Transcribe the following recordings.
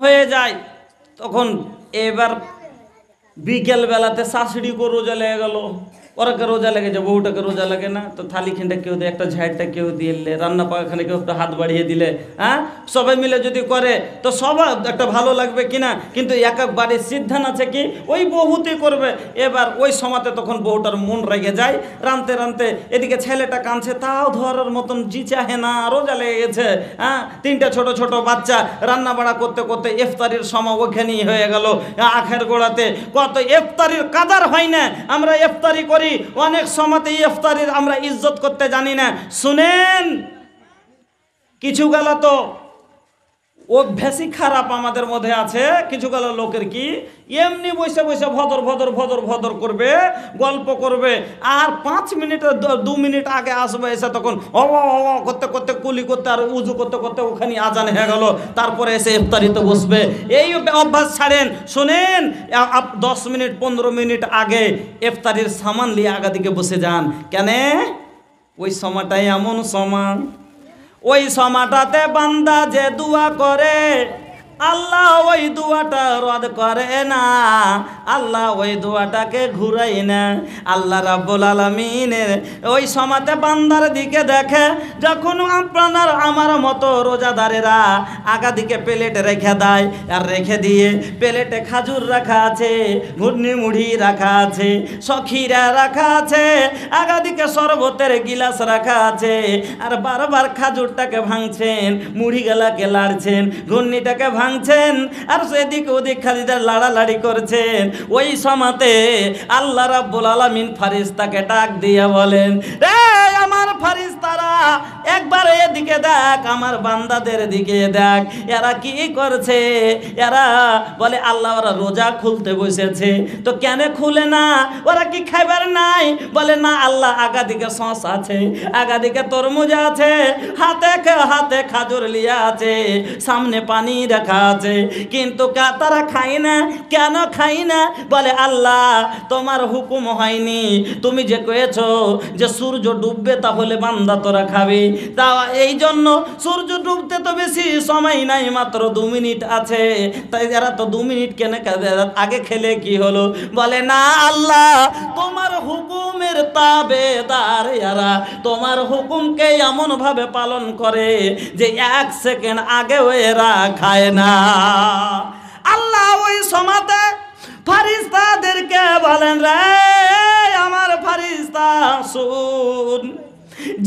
হয়ে যায় তখন এবার বিকেল বেলাতে শাশুড়িকে রোজা লেগে গেল, ওরাকে রোজা লেগে যায়, বউটাকে রোজা লাগে না, তো থালি খেনটা কেউ দিয়ে, একটা ঝাড়টা কেউ দিলে, রান্না পাখানে কেউ একটা হাত বাড়িয়ে দিলে, হ্যাঁ সবাই মিলে যদি করে তো সবার একটা ভালো লাগবে কিনা। কিন্তু এক এক বাড়ির সিদ্ধান্ত আছে কি ওই বহুতে করবে। এবার ওই সময়তে তখন বউটার মন রেগে যায়, রানতে রানতে এদিকে ছেলেটা কাঁদছে, তাও ধরার মতন জি চাহে না, রোজা লেগে গেছে, হ্যাঁ তিনটা ছোট ছোট বাচ্চা, রান্না বাড়া করতে করতে ইফতারির সময় ওখানেই হয়ে গেল। আখের গোড়াতে কত ইফতারির কাদার হয় না, আমরা ইফতারি করি অনেক সময়তে ইফতারির আমরা ইজ্জত করতে জানি না। শুনেন, কিছু গেল তো অভ্যাসই খারাপ আমাদের মধ্যে আছে, কিছু গেল লোকের কি এমনি বসে বসে ভদর ভদর ভদর ভদর করবে, গল্প করবে, আর 5 মিনিট 2 মিনিট আগে আসবে, এসে তখন করতে করতে কুলি করতে আর উজু করতে করতে ওখানে আজান হয়ে গেল, তারপরে এসে ইফতারিতে বসবে। এই অভ্যাস ছাড়েন। শোনেন, 10 মিনিট 15 মিনিট আগে ইফতারির সামান নিয়ে আগা দিকে বসে যান। কেন? ওই সময়টাই এমন সময়, ওই সময়টাতে বান্দা যে দোয়া করে আল্লাহ ওই দোয়াটা রদ করে না, আল্লাহ ওই দোয়াটাকে ঘুরাই না। আল্লাহ রাব্বুল আলামিনের ওই সময়তে বান্দার দিকে দেখে, যখন আপনার আমার মতো রোজাদারেরা আগা দিকে প্লেট রেখে দেয়, আর রেখে দিয়ে প্লেটে খাজুর রাখা আছে, ঘুরনি মুড়ি রাখা আছে, সখিরা রাখা আছে, আগা দিকে শরবতের গিলাস রাখা আছে, আর বারবার খাজুরটাকে ভাঙছেন, মুড়ি গেলাকে লাড়ছেন, ঘুরনিটাকে ভাঙছেন, আর সেদিক ওদিক খালিদের লাড়ালাড়ি করছেন। ওই সময়তে আল্লাহ রাব্বুল আলামিন ফারিস্তাকে ডাক দিয়ে বলেন, রে আমার ফারিস্তারা একবার এদিকে দেখ, আমার বান্দাদের দিকে দেখ, এরা কি করছে। এরা বলে আল্লাহ ওরা রোজা খুলতে বসেছে। তো কেন খুলে না? ওরা কি খাইবার নাই? বলে না আল্লাহ, আগা দিকে সস আছে, আগা দিকে তরমুজ আছে, হাতে হাতে খাজুর লিয়া আছে, সামনে পানি রাখা আছে, কিন্তু তারা খায় না। কেন খাই না? বলে আল্লাহ তোমার হুকুম হয়নি, তুমি যে কয়েছো যে সূর্য ডুববে তাহলে বান্দা তোরা খাবে, তা এই জন্য সূর্য ডুবতে তো বেশি সময় নাই, মাত্র 2 মিনিট আছে, তাই এরা তো 2 মিনিট কেন আগে খেলে কি হলো? বলে না আল্লাহ তোমার হুকুমের তাবেদার এরা, তোমার হুকুমকে এমন ভাবে পালন করে যে 1 সেকেন্ড আগেও এরা খায় না। আল্লাহ ওই সময়তে ফারিস্তাদেরকে বলেন, রে আমার ফারিস্তা শুন,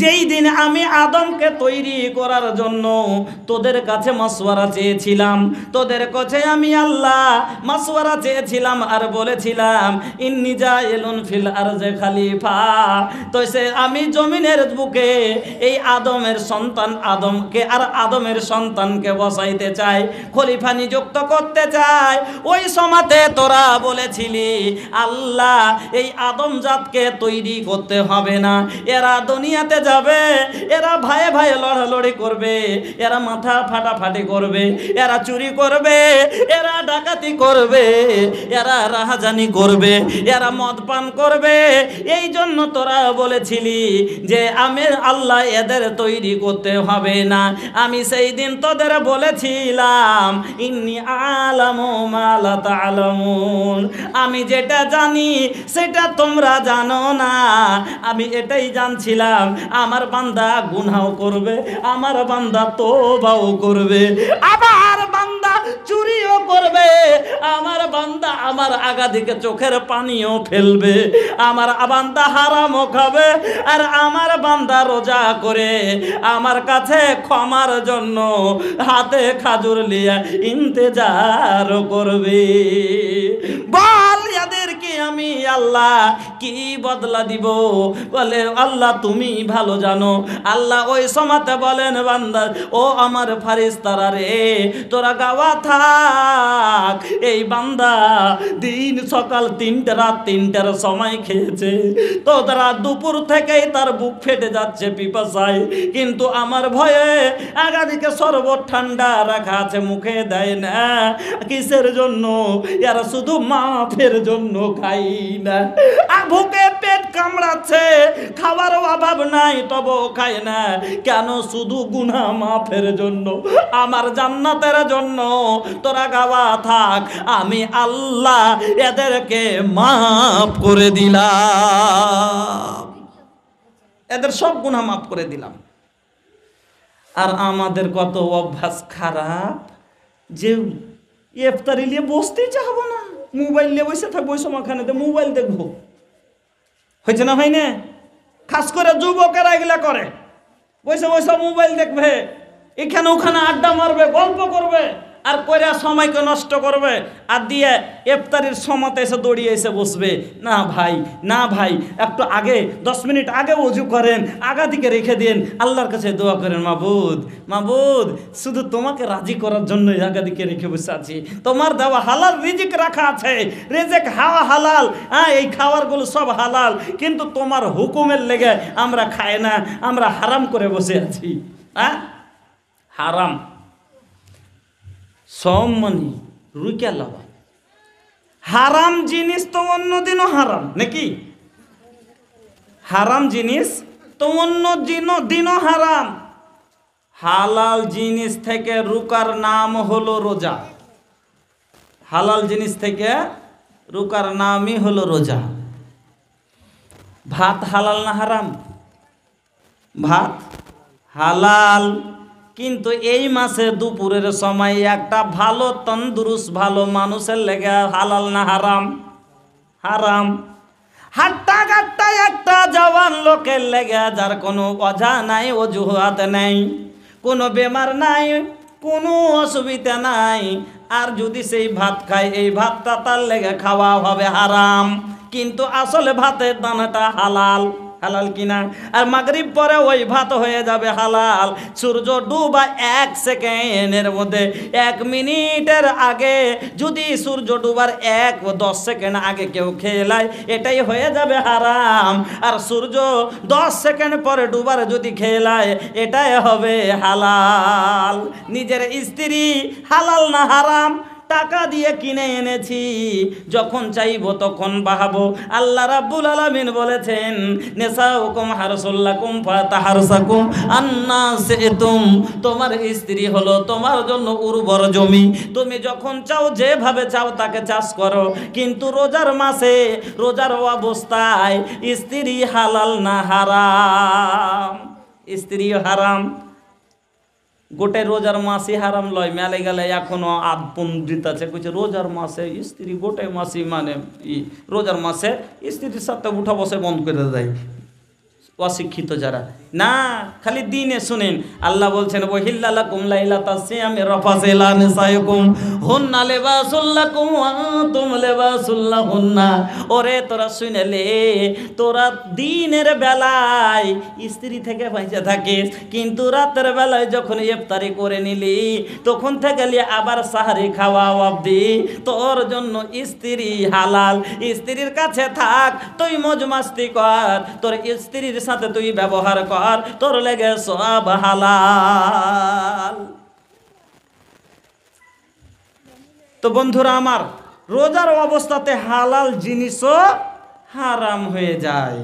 যেই দিন আমি আদমকে তৈরি করার জন্য তোদের কাছে মাসওয়ারা চেয়েছিলাম, তোদের কাছে আমি আল্লাহ মাসওয়ারা চেয়েছিলাম আর বলেছিলাম ইন্নী জাইলুন ফিল আরজে খলিফা, তো সে আমি জমিনের বুকে এই আদমের সন্তান আদমকে আর আদমের সন্তানকে বসাইতে চাই, খলিফা নিযুক্ত করতে চাই। ওই সময়তে তোরা বলেছিলি আল্লাহ এই আদম জাতকে তৈরি করতে হবে না, এরা দুনিয়াতে যাবে, এরা ভাইয়ে ভাইয়ে লড়ালড়ি করবে, এরা মাথা ফাটাফাটি করবে, এরা চুরি করবে, এরা ডাকাতি করবে, এরা রাহাজানি করবে, এরা মদ পান করবে। এই জন্য তোরা বলেছিলি যে আমি আল্লাহ এদের তৈরি করতে হবে না। আমি সেই দিন তোদের বলেছিলাম ইন্নী আলামু মা লা তা'লামুন, আমি যেটা জানি সেটা তোমরা জানো না। আমি এটাই জানছিলাম আমার বান্দা গুনাহও করবে, আমার বান্দা তওবাও করবে, আমার বান্দা চুরিও করবে, আমার বান্দা আমার আগা দিকে চোখের পানিও ফেলবে, আমার বান্দা হারামও খাবে, আর আমার বান্দা রোজা করে আমার কাছে ক্ষমার জন্য হাতে খাজুর লিয়ে ইন্তেজার করবে। বল এদেরকে আমি আল্লাহ কি বদলা দিব? বলে আল্লাহ তুমি ভালো জানো। আল্লাহ ওই সময়তে বলেন বান্দা ও আমার ফারিস্তারা রে, তোরা গাওয়া থাক, এই বান্দা দিন সকাল 3টে রাত 3টার সময় খেয়েছে, তো তারা দুপুর থেকেই তার বুক ফেটে যাচ্ছে পিপাসায়, কিন্তু আমার ভয়ে আগা দিকে শরবত ঠান্ডা রাখা আছে, মুখে দেয় না। কিসের জন্য? এরা শুধু মাফের জন্য খাই না, ভুকে পেট কামড়াচ্ছে, খাবার অভাব নাই তবু খায় না কেন? শুধু গুনাহ মাফের জন্য, আমার জান্নাতের জন্য। তোরা গাওয়া থাক, আমি আল্লাহ এদেরকে মাফ করে দিলাম, এদের সব গুনাহ মাফ করে দিলাম। আর আমাদের কত অভ্যাস খারাপ যে ইফতারি নিয়ে বসতেই চাহবো না, মোবাইল নিয়ে বসে থাকবো, ওই সময়খানেতে মোবাইল দেখবো। হয়েছে না হয় না? খাস করে যুবকেরা এগুলা করে, বসে বসে মোবাইল দেখবে, এখানে ওখানে আড্ডা মারবে, গল্প করবে, আর করে সময়কে নষ্ট করবে। আর দিয়ে ইফতারির সময়তে এসে দৌড়িয়ে এসে বসবে। না ভাই, না ভাই, একটু আগে 10 মিনিট আগে ওযু করেন, আগা দিকে রেখে দিন, আল্লাহর কাছে দোয়া করেন, মাবুদ মাবুদ শুধু তোমাকে রাজি করার জন্য আগা দিকে রেখে বসে আছি, তোমার দেওয়া হালাল রিজিক রাখা আছে, রিজিক হাওয়া হালাল, হ্যাঁ এই খাবারগুলো সব হালাল, কিন্তু তোমার হুকুমের লেগে আমরা খাই না, আমরা হারাম করে বসে আছি। হ্যাঁ হারাম সব মানে রুইকা লাভা, হারাম জিনিস তো অন্য দিনও হারাম নাকি? হারাম জিনিস তো অন্য দিনও হারাম। হালাল জিনিস থেকে রুকার নাম হলো রোজা, হালাল জিনিস থেকে রুকার নামই হলো রোজা। ভাত হালাল না হারাম? ভাত হালাল, কিন্তু এই মাসে দুপুরের সময় একটা ভালো তন্দুরুস্ত ভালো মানুষের লেগে হালাল না হারাম? হারাম। হাট্টা গাট্টা একটা জওয়ান লোকের লেগে, যার কোনো অজা নাই, অজুহাত নাই, কোনো বেমার নাই, কোনো অসুবিধা নাই, আর যদি সেই ভাত খায়, এই ভাতটা তার লেগে খাওয়া হবে হারাম, কিন্তু আসলে ভাতের দানাটা হালাল। হালাল কিনা? আর মাগরিব পরে ওই ভাত হয়ে যাবে হালাল। সূর্য ডুবা 1 সেকেন্ডের মধ্যে, 1 মিনিটের আগে যদি সূর্য ডুবার 10 সেকেন্ড আগে কেউ খেয়ে নেয়, এটাই হয়ে যাবে হারাম। আর সূর্য 10 সেকেন্ড পরে ডুবার যদি খেয়ে নেয়, এটাই হবে হালাল। নিজের স্ত্রী হালাল না হারাম? টাকা দিয়ে কিনে এনেছি, যখন চাইবো তখন বাহাবো। আল্লাহ রাব্বুল আলামিন বলেছেন, নিসাউকুম হারসুল লাকুম ফাতাহারসাকুম আন্না সিতুম, তোমার স্ত্রী হলো তোমার জন্য উর্বর জমি, তুমি যখন চাও যেভাবে চাও তাকে চাষ করো। কিন্তু রোজার মাসে, রোজার অবস্থায় স্ত্রী হালাল না হারাম? স্ত্রী হারাম। গোটে রোজার মাসে হারাম লয়, মেলে গেলে এখনো আধ পন্ডিত আছে, কইছে রোজার মাসে স্ত্রী গোটে মাসি, মানে রোজার মাসে স্ত্রীর সাথে উঠা বসে বন্ধ করে দেয়। অশিক্ষিত যারা, না খালি দিনে শুনেন। আল্লাহ বলছেন, ওয়াহিল্লা লাকুম লাইলাতাস সিয়ামি রাফাসু ইলা নিসাইকুম হুন্না লিবাসুল লাকুম ওয়া আনতুম লিবাসুল লাহুন্না। ওরে তোরা শুনেলে, তোরা দিনের বেলায় স্ত্রী থেকে বাইচা থাকিস, কিন্তু রাতের বেলায় যখন ইফতারি করে নিলি, তখন থেকে আবার সাহারি খাওয়া অবধি তোর জন্য স্ত্রী হালাল। স্ত্রীর কাছে থাক, তুই মজ মাস্তি কর, তোর স্ত্রীর সাথে তুই ব্যবহার কর, তোর লেগে সব হালাল। তো বন্ধুরা আমার, রোজার অবস্থাতে হালাল জিনিসও হারাম হয়ে যায়।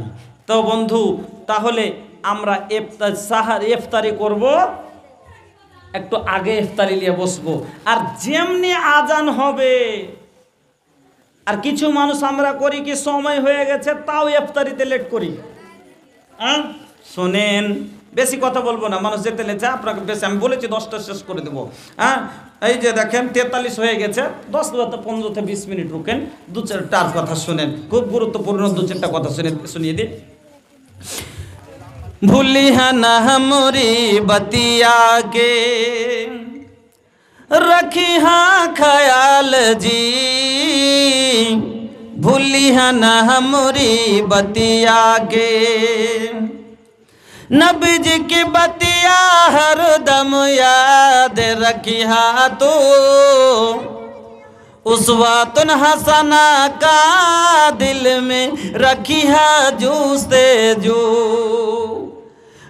তো বন্ধু, তাহলে আমরা ইফতারি করব, একটু আগে ইফতারি নিয়ে বসবো, আর যেমনি আজান হবে। আর কিছু মানুষ আমরা করি কি, সময় হয়ে গেছে তাও ইফতারিতে লেট করি। শোনেন, বেশি কথা বলবো না, মানুষ যেতে লেছে আপনাকে বেশি, আমি বলেছি 10টা শেষ করে দেবো। হ্যাঁ এই যে দেখেন 43 হয়ে গেছে, 10-15-20 মিনিট রুকেন, 2-4টার কথা শুনেন, খুব গুরুত্বপূর্ণ 2-4টা কথা শুনিয়ে দিন। भूलिया ना हमरी बतिया के, रखी हाँ ख्याल जी, भूलिया ना हमरी बतिया के, नबी जी की बतिया हर दम याद रखी हाँ तो, उसवातुन हसना का दिल में रखी है जू से जू,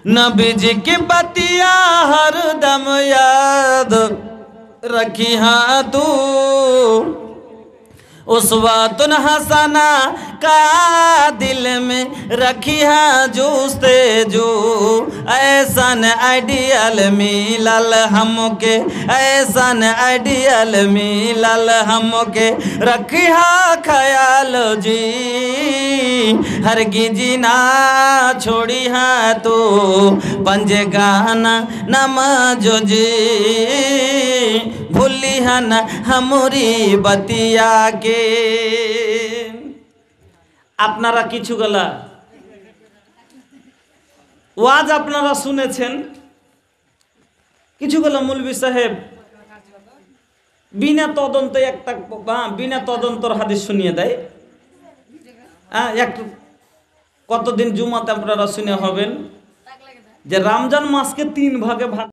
नबी जी की बतिया हर दम याद रखी हाँ तू, उसवातुन हसना का दिल में रखी है जूस्ते जो ऐसन आइडियल मिलल हमके, ऐसन आइडियल मिलल हमके रखी है ख्याल जी, हरगिज ना छोड़ी है तो पंजे गाना नमाजो जी, भूली है न हमरी बतिया के। আপনারা কিছুগুলা ওয়াজ আপনারা শুনেছেন, কিছুগুলা মৌলভী সাহেব বিনা তদন্তে একটা বিনা তদন্তর হাদিস শুনিয়ে দেয়। কতদিন জুমাতে আপনারা শুনে হবেন যে রমজান মাসকে 3 ভাগে ভাগ